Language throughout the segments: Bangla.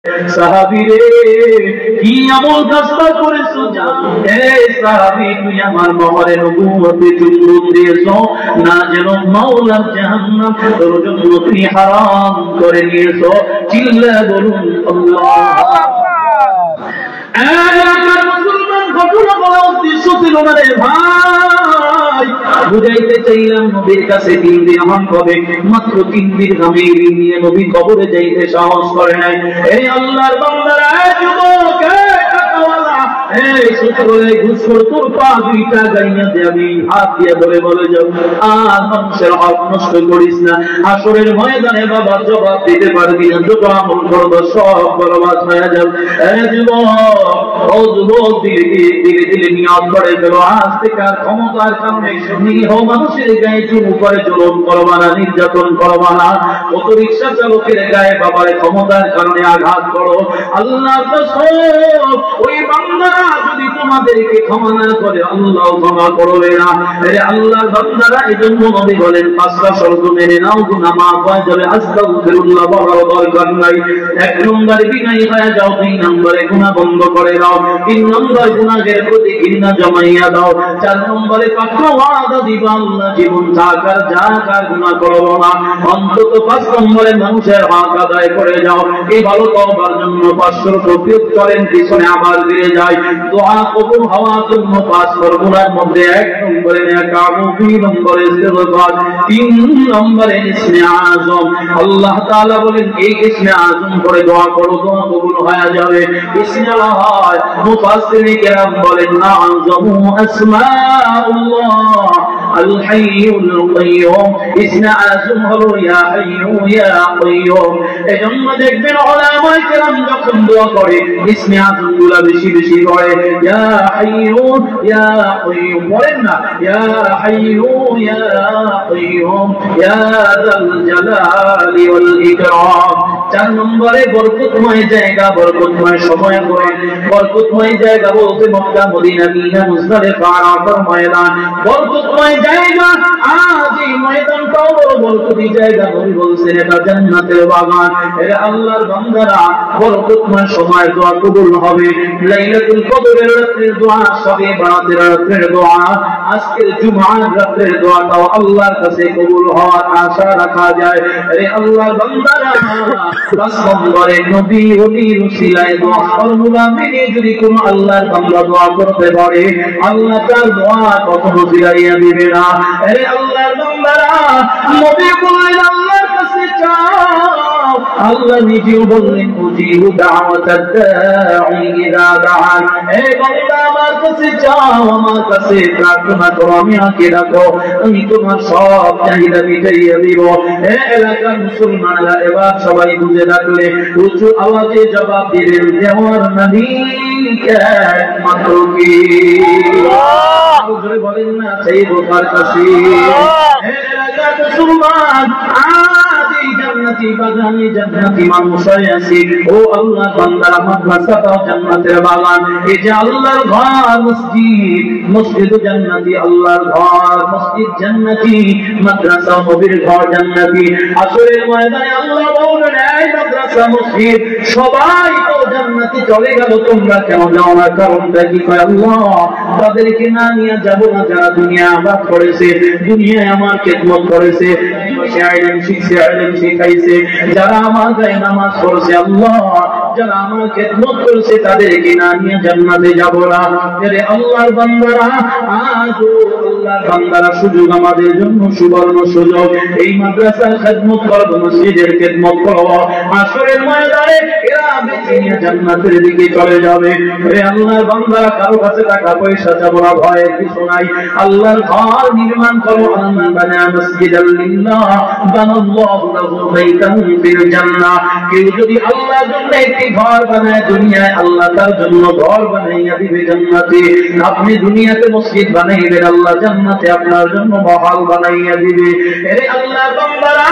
সাহাবী রে কি আমল কাজটা করেছো জান। হে সাহাবী তুই আমার মোহরে নবুয়তে চুম্বন দিয়েছো না যেন মাওলার জাহান্নাম তোর জন্য তুই হারাম করে নিয়েছো। চিল্লা বলুন আল্লাহ। এলাকার মুসলমান ঘটনা বলা উদ্দেশ্য ছিল না রে ভাই, বুঝাইতে চাইলাম নবীর কাছে 3 দিন আমার হবে, মাত্র 3 দিন আমি নিয়ে নবী কবরে যাইতে সাহস করে নাই। এই আল্লাহর বান্দারা যুবক এই সুতরাং ঘুষখোর তোর পা দুইটা গাইয়া দিয়ে আমি হাত দিয়ে ধরে বলে যাও আর মানুষের হক নষ্ট করিস না। হাসরের ময়দানে বাবা জবাব দিতে পারবি না, যত আমল করবো সব বরবাদ হয়ে যাবে। ও যুবক ধীরে ধীরে নিয়ত করে ফেলো, আজ থেকে আর ক্ষমতার কারণে নিরীহ মানুষের গায়ে চুমু করে জুলুম করবা না, নির্যাতন করবা না। কত রিক্সা চালকের গায়ে বাবার ক্ষমতার কারণে আঘাত করো। আল্লাহ ওই বান্দারা যদি তোমাদেরকে ক্ষমা না করে আল্লাহ ক্ষমা করবে না। আল্লাহর বান্দারা এজন্য নবী বলেন 5টা শর্ত মেনে নাও, গুনাহ মাফ হয়ে যাবে। আস্তাগফিরুল্লাহ বলার দরকার নাই। 1 নম্বরে বিনয়ী হয়ে যাও, 2 নম্বরে গুনাহ বন্ধ করে দাও, 3 নম্বর গুনাহের প্রতি ঘৃণা জমাইয়া দাও, 4 নম্বরে পাক্কা ওয়াদা দিবা আল্লাহ জীবন থাকার যা কার গুনাহ করব না। অন্তত 5 নম্বরে মানুষের হক আদায় করে যাও। এই ভালো তওবার জন্য 500 তৌফিক করেন, পিছনে আবার ফিরে যায়। দোয়া কবুল হওয়ার জন্য 5 ফরমুলার মধ্যে 1 নম্বরে নেকামু, 2 নম্বরে ইস্তেগফার, 3 নম্বরে ইসমে আযম। আল্লাহ তাআলা বলেন এই ইসমে আযম করে দোয়া করো, দোয়া কবুল হয়ে যাবে। ইসমে হয় মুফাসসিরিন কেরাম বলেন আযমু আসমাউল্লাহ আল হাইয়ুল কাইয়ুম। ইসমে আযম হলো ইয়া হাইয়ু ইয়া কাইয়ুম। এজন্য দেখবেন উলামায়ে কেরাম যখন দোয়া করে ইসমে আযম গুলো বেশি বেশি পড়ে। ইয়া হাইয়ু ইয়া কাইয়ুম বলেন না, ইয়া হাইয়ু ইয়া কাইয়ুম ইয়া যাল জালালি ওয়াল ইকরাম। 4 নম্বরে বরকতময় জায়গা, বরকতময় সময় করে। বরকতময় জায়গা বলতে মক্কা, মদিনা, মিনা, মুজদালিফা, আরাফার ময়দান বরকতময় জায়গা। আজ এই ময়দানটাও বড় বরকতি জায়গা। নবী বলেছেন এটা জান্নাতের বাগান। এর আল্লাহর বান্দারা বরকতময় সময় দোয়া কবুল হবে। লাইলাতুল কদরের রাতের দোয়া, শবে বরাতের রাতের দোয়া, আজকের জুমার রাতের দোয়াটাও আল্লাহর কাছে কবুল হওয়ার আশা রাখা যায়। আরে আল্লাহর বান্দারা 5 নম্বরে নবী ওলির উসিলায় দোয়া ফরমুলা মেনে যদি কোন আল্লাহর বান্দা দোয়া করতে পারে আল্লাহ তার দোয়া কখনো ফিরাইয়া দিবে না। আরে আল্লাহর বান্দারা নবী বলেন আল্লাহর কাছে চাও, আল্লাহ নিজেও বললেন উজিবু দাওয়াতাদ দাঈ ইযা দাআন। হে বান্দা আমার কাছে চাও, আমার কাছে প্রার্থনা করো, আমি আকে ডাকো, আমি তোমার সব চাহিদা মিটাইয়া দিব। হে এলাকার মুসলমানরা এবার সবাই বুঝে রাখলে উঁচু আওয়াজে জবাব দিবেন দেওয়ার মালিক একমাত্র কে? আল্লাহ বলেন না সেই বোকার কাছে। হে এলাকার মুসলমান আজ এই জান্নাতি বাগানে জান্নাতি মানুষ হয়ে আছে। ও আল্লাহ বান্দারা মাদ্রাসাটাও জান্নাতের বাগান। এই যে আল্লাহর ঘর মসজিদ, মসজিদ জান্নাতি, আল্লাহর ঘর মসজিদ জান্নাতি, মাদ্রাসা নবীর ঘর জান্নাতি। আসরের ময়দানে আল্লাহ বলেন এই মাদ্রাসা মসজিদ সবাই তো জান্নাতি চলে গেল, তোমরা কেন যাও না? কারণটা কি? কয় আল্লাহ তাদেরকে না নিয়ে যাব না যারা দুনিয়া আবাদ করেছে, দুনিয়ায় আমার খেদমত করেছে, ইলম শিখছে, ইলম শিখাইছে, যারা আমার গায়ে নামাজ পড়ছে, আল্লাহ যারা আমার খেদমত করেছে তাদেরকে না নিয়ে জান্নাতে যাব না। আরে আল্লাহর বান্দারা আজ আল্লাহর বান্দারা সুযোগ আমাদের জন্য সুবর্ণ সুযোগ। এই মাদ্রাসার খেদমত করব, মসজিদের খেদমত করব, আসরের ময়দানে এরা বেঁচে নিয়ে জান্নাতের দিকে চলে যাবে। আরে আল্লাহর বান্দারা কারো কাছে টাকা পয়সা যাব না, ভয়ের কিছু নাই। আল্লাহর ঘর নির্মাণ করো। আল্লাহ বানা মসজিদাল লিল্লাহ বানাল্লাহু লাহু বাইতান ফিল জান্নাহ। কেউ যদি আল্লাহর জন্য একটি ঘর বানায় দুনিয়ায়, আল্লাহ তার জন্য ঘর বানাইয়া দিবে জান্নাতে। আপনি দুনিয়াতে মসজিদ বানাইবেন, আল্লাহ জান্নাতে আপনার জন্য মহল বানাইয়া দিবে। আরে আল্লাহর বান্দারা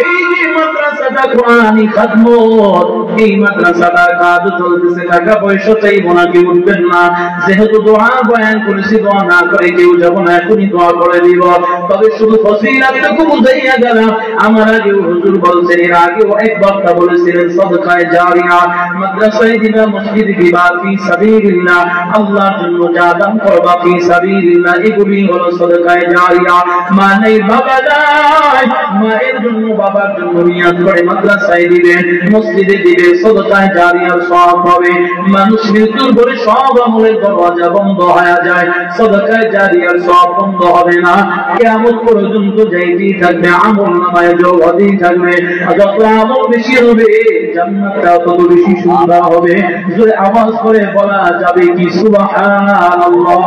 এই মাদ্রাসাটা কোরআনি খাদমত, এই মাদ্রাসাটার কাজ চলতেছে, টাকা পয়সা চাইবো না, কেউ উঠবেন না। যেহেতু দোয়া বয়ান করেছি, দোয়া না করে কেউ যাবো না, এখনই দোয়া করে দিব। তবে শুধু ফজিলতটুকু বুঝাইয়া গেলাম। আমার আগেও হুজুর বলছেন, এর আগেও এক বক্তা বলেছিলেন, সদকায়ে জারিয়া, মাদ্রাসায় দিবা, মসজিদ দিবা, ফি সাবিলিল্লাহ, আল্লাহর জন্য যা দান করবা, ফি সাবিলিল্লাহ, এগুলি হলো সদকায়ে জারিয়া। মা নেই, বাবা নাই, মায়ের জন্য, বাবার জন্য নিয়ত করে মাদ্রাসায় দিবেন, মসজিদে দিবেন, সদকায়ে জারিয়ার সওয়াব হবে। মানুষ মৃত্যুর পরে সব আমলের দরওয়াজা বন্ধ হয়ে যায়, সদকায়ে জারিয়ার সওয়াব বন্ধ হবে না, কিয়ামত পর্যন্ত যাইতেই থাকবে, আমল নামায় যোগ হতেই থাকবে। যত আমল বেশি হবে, জান্নাতটা তত বেশি সুন্দর হবে। জোরে আওয়াজ করে বলা যাবে কি সুবহানাল্লাহ।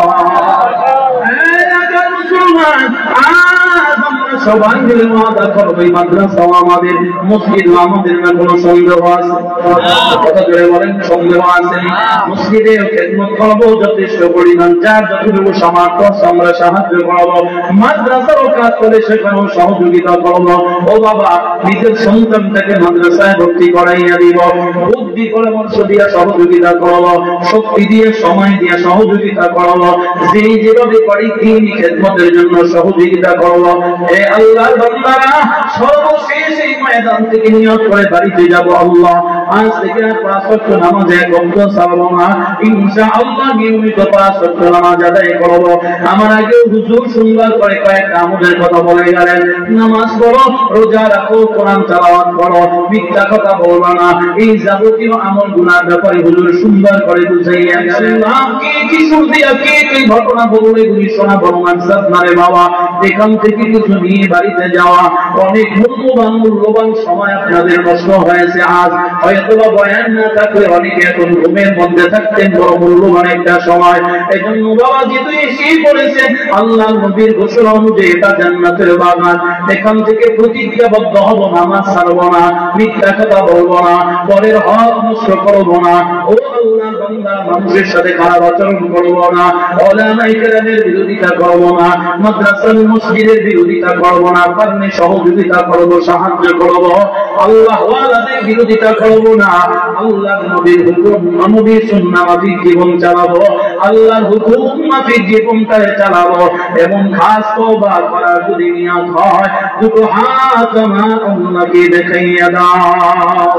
মুসলমান, আজ আমরা সবাই মিলে ওয়াদা করব, এই মাদ্রাসা আমাদের, মসজিদ আমাদের, না কোনো সন্দেহ আছে? কথা জোরে বলেন, সন্দেহ আছে? মসজিদে খেদমত করব যথেষ্ট পরিমাণ, যার যতটুকু সামর্থ্য আমরা সাহায্য করব। মাদ্রাসারও কাজ করে সেখানেও সহযোগিতা করব। ও বাবা, নিজের সন্তানটাকে মাদ্রাসায় ভর্তি করাইয়া দিব, বুদ্ধি পরামর্শ দিয়ে সহযোগিতা করব, শক্তি দিয়ে, সময় দিয়ে সহযোগিতা করব। যেভাবে করি তিনি খেদমতের জন্য সহযোগিতা করব। হে আল্লাহর বান্দারা, সর্বশেষ এই ময়দান থেকে নিয়ত করে বাড়িতে যাব, আল্লাহ আজ থেকে 5 ওয়াক্ত নামাজ এক ওয়াক্ত ছাড়ব না, ইনশাআল্লাহ নিয়মিত 5 ওয়াক্ত নামাজ আদায় করব। আমার আগে হুজুর সুন্দর করে কয়েকটা আমলের কথা বলে গেলেন, নামাজ পড়ো, রোজা রাখো, কোরআন তেলাওয়াত করো, মিথ্যা কথা বলবা না, এই যাবতীয় আমল গুনার ব্যাপারে হুজুর সুন্দর করে বুঝাইয়া গেলেন। কে কি শুনতিয়া, কে কি ঘটনা বললে গুলি শোনা বড় মানসাদ না রে বাবা। এখান থেকে কিছু নিয়ে বাড়িতে যাওয়া, অনেক মূল্যবান সময় আপনাদের নষ্ট হয়েছে। আজ হয়তো বা বয়ান না থাকলে অনেকে এখন ঘুমের মধ্যে থাকতেন, বড় মূল্যবান একটা সময়। এই জন্য বাবা যেহেতু এসেই পড়েছে, আল্লাহ নবীর ঘোষণা অনুযায়ী এটা জান্নাতের বাগান। এখান থেকে প্রতিজ্ঞাবদ্ধ হব, নামাজ ছাড়বো না, মিথ্যা কথা বলবো না, পরের হক নষ্ট করবো না, ও আল্লাহর বান্দা মানুষের সাথে খারাপ আচরণ করবো না, ওলামায়ে কেরামের বিরোধিতা করবো না, মাদ্রাসা মসজিদের বিরোধিতা করবো না, পারলে সহযোগিতা করবো, সাহায্য করবো, আল্লাহ ওয়ালাদের বিরোধিতা করবো না, আল্লাহর নবীর হুকুম, নবীর সুন্নাহ মাফিক জীবন চালাবো, আল্লাহর হুকুম মাফিক জীবনটাকে চালাবো। এবং খাস তওবা করার যদি নিয়ত হয়, দুটো হাত আমার আল্লাহকে দেখাইয়া দাও।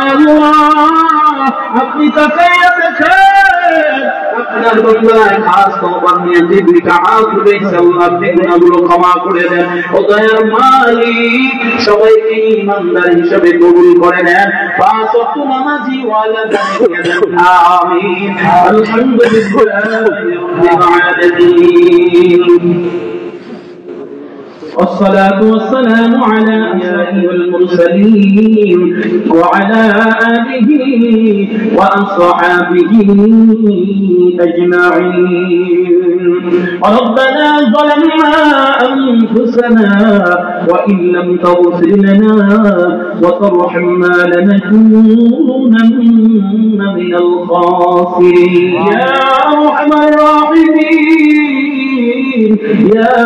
আল্লাহ, আপনি তাকাইয়া দেখেন, আপনার বান্দার খাস তওবা নিয়ে দুইটা হাত তুলেছে, আল্লাহ আপনি গুনাহগুলো ক্ষমা করে দেন। ও দয়ার মালিক, সবাইকে ইমানদার হিসেবে কবুল করে নেন, 5 ওয়াক্ত নামাজি ওয়ালা বানিয়ে দেন, আমিন। আলহামদুলিল্লাহি রাব্বিল আলামিন। والصلاة والسلام على أشرف المرسلين وعلى آله وأصحابه أجمعين. ربنا ظلمنا أنفسنا وإن لم تغفر لنا وترحمنا لنكونن من الخاسرين. يا أرحم الراحمين، يا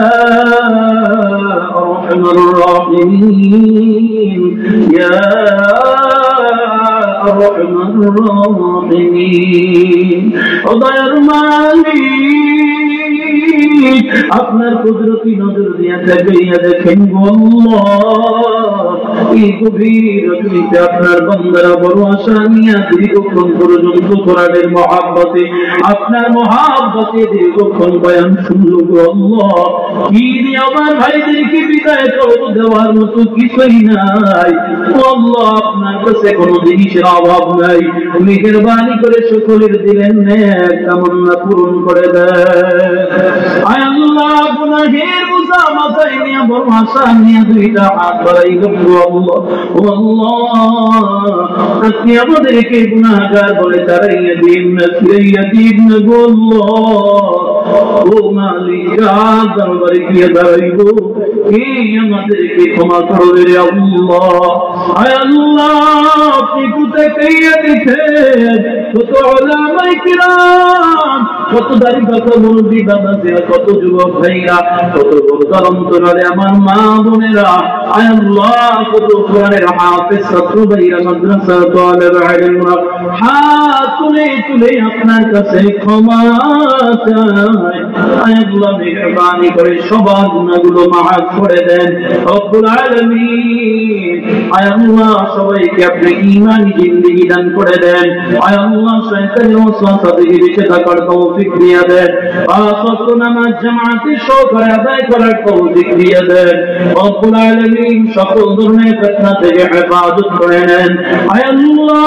أرحم الراحمين، يا أرحم الراحمين. দয়ার মালিক, আপনার কুদরতি নজর দিয়া তাকাইয়া দেখেন গো আল্লাহ, এই গভীর রাতে আপনার বান্দারা বড় আশা নিয়ে দীর্ঘক্ষণ পর্যন্ত কোরআনের মহব্বতে, আপনার মহব্বতে দীর্ঘক্ষণ বয়ান শুনল গো আল্লাহ। কি দিয়ে আমার ভাইদেরকে বিদায় করবো, দেওয়ার মতো কিছুই নাই ও আল্লাহ, আপনার কাছে কোনো জিনিসের অভাব নাই। মেহেরবানি করে সকলের দিলেন নেক কামনা পূরণ করে দেন। আয় আল্লাহ, গুনাহের বোঝা মাথায় নিয়ে বড় আশা নিয়ে দুইটা হাত বাড়াইল গো আল্লাহ। ও আল্লাহ, আপনি আমাদেরকে গুনাহগার বলে তারাইয়া দিন না, ফিরাইয়া দিন না গো আল্লাহ। ও মালিক, দরবারে গিয়ে দাঁড়াইব, কে আমাদেরকে ক্ষমা করবে রে আল্লাহ। আয় আল্লাহ, আপনি কোথায় কাইয়া দেখেন, কত উলামায়ে কিরাম, কত দাড়ি কথা মুরব্বি বাবাজিরা, কত যুবক ভাইরা, কত বড় অন্তরালে আমার মা বোনেরা, আয় আল্লাহ কত কোরআনের হাফেজ ছাত্র ভাইরা, মাদ্রাসা তালেব ইলমরা হাত তুলে তুলে আপনার কাছে ক্ষমা চায়। আয় আল্লাহ মেহেরবানি করে সবার গুনাহগুলো মাফ করে দেন রব্বুল আলামিন। আয় আল্লাহ সবাইকে আপনি ঈমানি জিন্দেগি দান করে দেন। আয় আল্লাহ শয়তানের ওয়াসওয়াসা থেকে বেঁচে থাকার তৌফিক দিয়ে দেন। পাঁচ ওয়াক্ত নামাজ জামাতে সহকারে আদায় করার তৌফিক দিয়ে দেন রব্বুল আলামিন। সকল ধরনের ফিতনা থেকে হেফাজত করে নেন। আয় আল্লাহ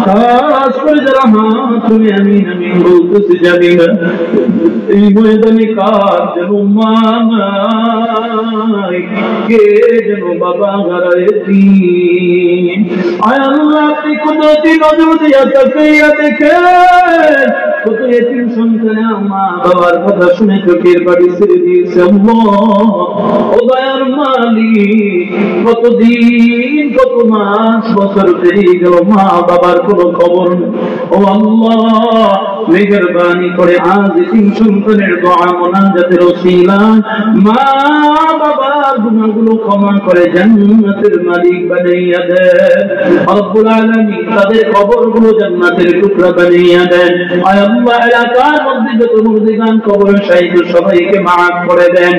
খাস করে যারা হাত তুলে আমিন আমিন বলতেছে জানি না এই ময়দানে কার যেন মা নাই, কে যেন বাবা হারাইছি। আয় আল্লাহ আপনি কুদরতি নজর দিয়া তাকিয়ে দেখেন কত এতিম সন্তান মা বাবার কথা শুনে চোখের পানি ছেড়ে দিয়েছে। ও দয়ার মালিক, কতদিন কত মাস বছর পেরিয়ে গেল মা বাবার কোনো খবর নেই। ও আল্লাহ মেহেরবানি করে আজ এতিম সন্তানের দোয়া মোনাজাতের ওসিলায় মা বাবার গুনাহগুলো ক্ষমা করে জান্নাতের মালিক বানাইয়া দেন রব্বুল আলামিন। তাদের কবরগুলো জান্নাতের টুকরা বানাইয়া দেন। আয় আল্লাহ এলাকার মধ্যে যত মুর্দিগান কবরে শাহীদ সবাইকে মাফ করে দেন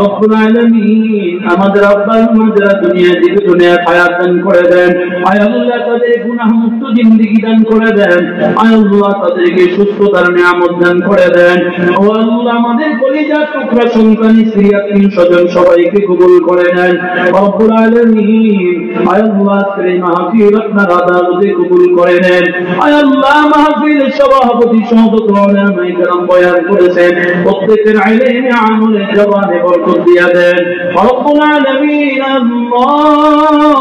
রব্বুল আলামিন। আমাদের আব্বা আম্মারা দুনিয়া থেকে দুনিয়া হায়াত দান করে দেন। আয় আল্লাহ তাদের গুনাহ মুক্ত জিন্দেগি দান করে দেন। আয় আল্লাহ তাদেরকে সুস্থতার নিয়ামত দান করে দেন। ও আল্লাহ আমাদের কলিজার টুকরা সন্তান স্ত্রী আত্মীয় স্বজন সবাইকে কবুল করে নেন রব্বুল আলামিন। আয় আল্লাহ এই মাহফিল আপনার আদালতে কবুল করে নেন। আয় আল্লাহ মাহফিলের সভাপতি সহবত উলামায়ে কেরাম বয়ান করেছেন, প্রত্যেকের ইলমে আমলে জবানে বরকত দিয়া দেন রব্বুল আলামিন। আল্লাহ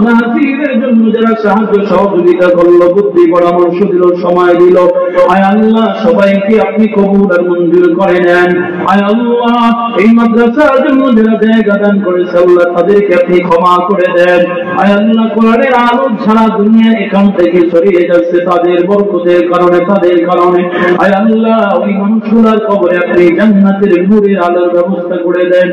মাহফিলের জন্য যারা সাহায্য সহযোগিতা করলো, বুদ্ধি পরামর্শ দিল, সময় দিল, আয় আল্লাহ সবাইকে আপনি কবুল আর মঞ্জুর করে নেন। আয় আল্লাহ এই মাদ্রাসার জন্য যারা জায়গা দান করেছে আল্লাহ তাদেরকে আপনি ক্ষমা করে দেন। আয় আল্লাহ কোরআনের আলো সারা দুনিয়া এখান থেকে ছড়িয়ে যাচ্ছে তাদের বরকতের কারণে, তাদের কারণে। আয় আল্লাহ ওই মানুষগুলোর কবরে আপনি জান্নাতের নূরের আলোর ব্যবস্থা করে দেন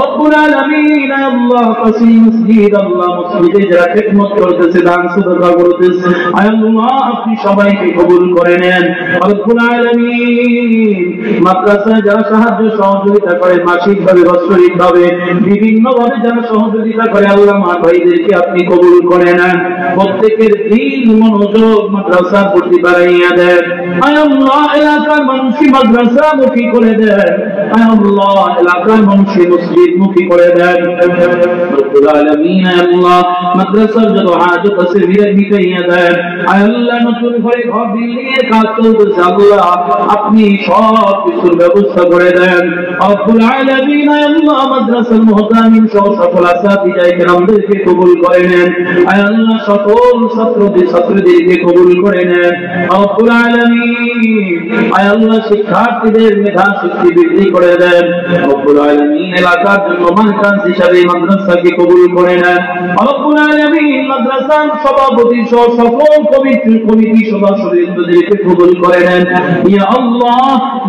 রব্বুল আলামিন। আল্লাহ কাসি মসজিদ, আল্লাহ মসজিদে যারা খিদমত করতেছে, দান সাদকা করতেছে, আয় আল্লাহ আপনি সবাইকে কবুল করে নেন রব্বুল আলামিন। মাদ্রাসায় যারা সাহায্য সহযোগিতা করে মাসিকভাবে বাৎসরিকভাবে বিভিন্নভাবে যারা সহযোগিতা করে আল্লাহ মা ভাইদেরকে আপনি কবুল করে নেন। প্রত্যেকের দিন মনোযোগ মাদ্রাসার প্রতি বাড়াইয়া দেন। আয় আল্লাহ এলাকার মানুষই মাদ্রাসামুখী করে দেন। আয় আল্লাহ এলাকার মানুষই মসজিদমুখী করে দেন রব্বুল আলামিন। আয় আল্লাহ মাদ্রাসার যত হাজত আছে মিটাইয়া দেন। আয় আল্লাহ নতুন করে ঘর বিল্ডিং এর কাজ চলতেছে আল্লাহ আপনি সব কিছুর ব্যবস্থা করে দেন রব্বুল আলামিন। আয় আল্লাহ মাদ্রাসার মুহতামিম সহ সকল আসাতিজায়ে কেরামদেরকে কবুল করে নেন। আয় আল্লাহ সকল ছাত্রদেরকে কবুল করে নেন রব্বুল আলামিন। আয় আল্লাহ শিক্ষার্থীদের মেধা শক্তি বৃদ্ধি করে দেন রব্বুল আলামিন। এলাকার জন্য মানকান হিসাবে মাদ্রাসাকে কবুল করে নেন রব্বুল আলামিন। মাদ্রাসার সভাপতি সহ সকল কমিটি সদস্যদেরকে কবুল করে নেন ইয়া আল্লাহ।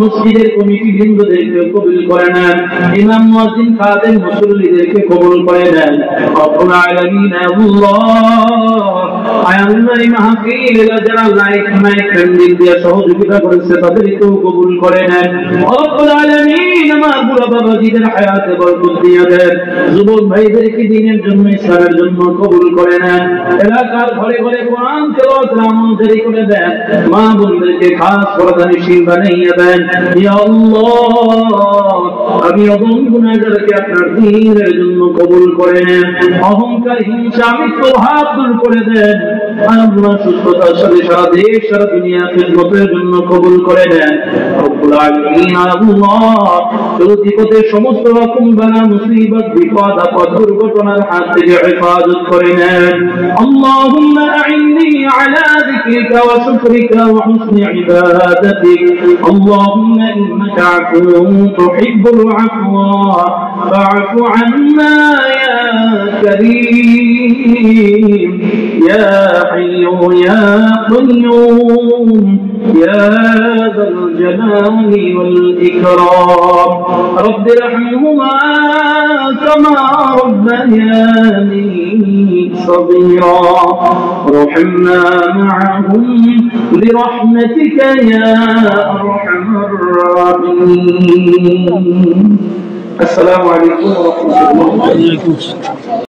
মসজিদের কমিটি বৃন্দদেরকে কবুল করে নেন। ইমাম মুয়াজ্জিন খাদেম মুসল্লিদেরকে কবুল করে নেন রব্বুল আলামিন। আল্লাহ আয় আল্লাহ এই মাহফিলে যারা লাইক মাইক প্যান্ডেল দিয়ে সহযোগিতা করেছে তাদেরকেও কবুল করে নেন রব্বুল আলামিন। আমার বুড়া বাবাজিদের হায়াতে বরকত দিয়ে দেন। যুবক ভাইদেরকে দ্বীনের জন্য ইসলামের জন্য কবুল করে নেন। এলাকার ঘরে ঘরে কোরআন তেলাওয়াত আমল জারি করে দেন। মা বোনদেরকে খাস পর্দানিশীল বানাইয়া দেন ইয়া আল্লাহ। আমি অদম গুনাহগারকে আপনার দ্বীনের জন্য কবুল করে নেন। অহংকার হিংসা মৃত্যু ভাব দূর করে দেন। আল্লাহ সুস্থতার সাথে সারা দেশ সারা দুনিয়া খিদমতের জন্য কবুল করে নেন রব্বুল আলামিন। আল্লাহ চলতিপথের সমস্ত রকম বালা মুসিবত বিপদ আপদ দুর্ঘটনার হাত থেকে হেফাজত করে নেন। আল্লাহুম্মা আইন্নি আলা যিকরিকা ওয়া শুকরিকা ওয়া হুসনি ইবাদাতিক। আল্লাহুম্মা ইন্নাকা আফুউন তুহিব্বুল আফওয়া ফা'ফু আন্না ইয়া কারীম يا حي يا قيوم يا ذا الجلال والإكرام رب ارحمهما كما ربياني صغيرا رحمنا معهم برحمتك يا أرحم الراحمين. السلام عليكم ورحمة الله وبركاته.